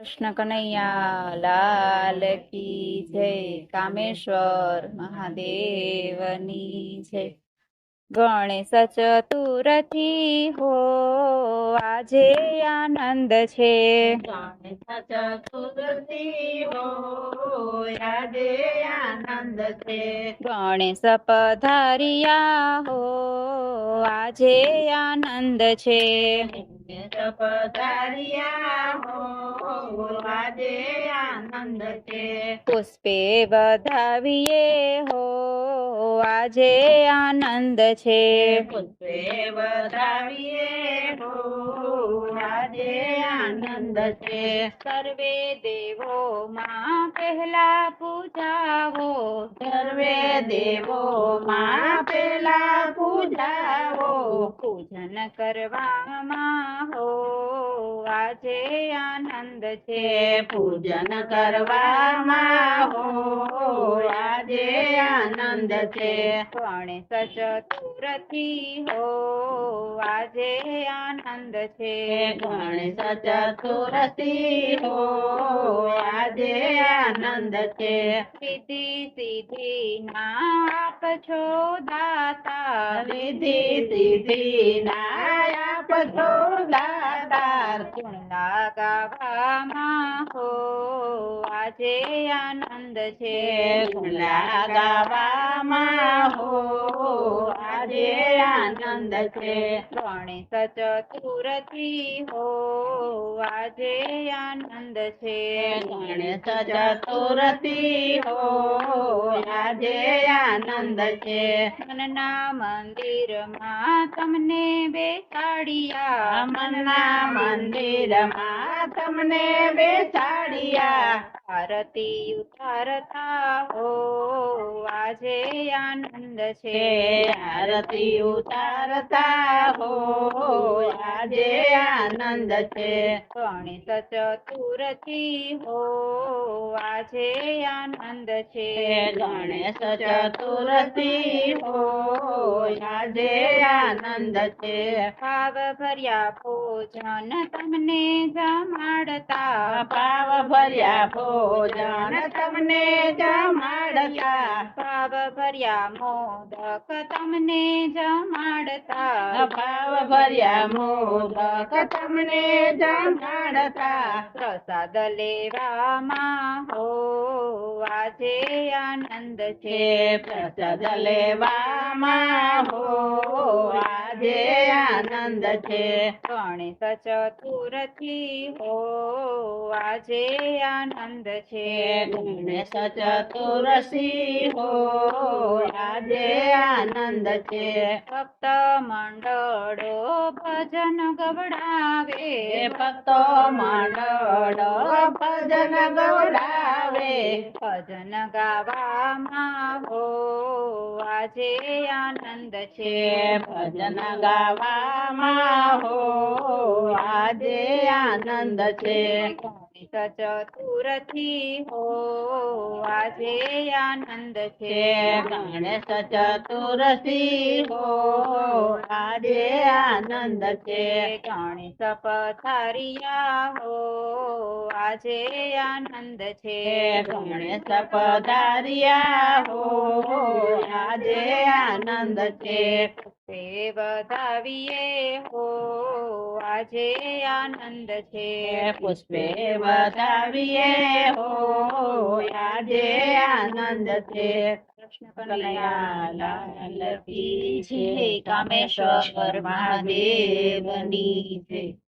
કૃષ્ણ કનૈયા લાલ કી જય. કામેશ્વર મહાદેવની જય. ગણેશ ચતુર્થી હો આજે આનંદ છે. ગણેશ ચતુર્થી હો આજે આનંદ છે. ગણેશ પધાર્યા હો આજે આનંદ છે. ગણેશ પધાર્યા હો આજે આનંદ છે. પુષ્પે વધાવીએ હો આજે આનંદ છે. પુષ્પે વધાવીએ હો આજે આનંદ છે. સર્વે દેવો માં પહેલા પૂજાવો. સર્વે દેવો માં પેલા પૂજાવો. પૂજન કરવામાં હો આજે આનંદ છે. પૂજન કરવામાં હો આજે આનંદ છે. ગણેશ ચતુર્થી હો આજે આનંદ છે. ગણેશ ચતુર્થી હો આજે આનંદ છે. સિદ્ધિ સિદ્ધિ ના આપ છો દાતા. રિદ્ધિ સિદ્ધિ ના આપ છો દાતાર. ગુણના ગાવામાં હો આજે આનંદ છે. ગુણલા ગાવામાં હો આજે આનંદ છે. ગણેશ ચતુર્થી હો આજે આનંદ છે. ગણેશ ચતુર્થી હો આજે આનંદ છે. મનના મંદિરમાં તમને બેસાડ્યા. મનના મંદિરમાં તમને બેસાડ્યા. આરતી ઉતારતા હો આજે આનંદ છે. આરતી ઉતારતા હો આજે આનંદ છે. ગણેશ ચતુર્થી હો આજે આનંદ છે. ગણેશ ચતુર્થી હો આજે આનંદ છે. ભાવ ભર્યા ભોજન તમને જમાડતા. ભાવ ભર્યા ભોજન તમને જમાડતા. ભાવ ભર્યા મોદક તમને જમાડતા. ભાવ ભર્યા મોદક તમને જમાડતા. પ્રસાદ લેવામાં હો આજે આનંદ છે. પ્રસાદ લેવામાં હો આજે આનંદ છે. ગણેશ ચતુર્થી હો આજે આનંદ છે. ગણેશ ચતુર્થી હો આજે આનંદ છે. ભક્ત મંડળો ભજન ગવડાવે. ભક્તો મંડળો ભજન ગવડાવે. ભજન ગાવામાં હો આજે આનંદ છે. ભજન ગાવામાં હો આજે આનંદ છે. ગણેશ ચતુર્થી હો આજે આનંદ છે. ગણેશ ચતુર્થી હો આજે આનંદ છે. ગણેશ પધાર્યા હો આજે આનંદ છે. ગણેશ પધાર્યા હો આજે આનંદ છે. તે વધાવીએ હો આજે આનંદ છે. પુષ્પે વધાવીએ હો આજે આનંદ છે. કૃષ્ણ કનૈયા લાલ કી જય. કામેશ્વર મહાદેવની જય.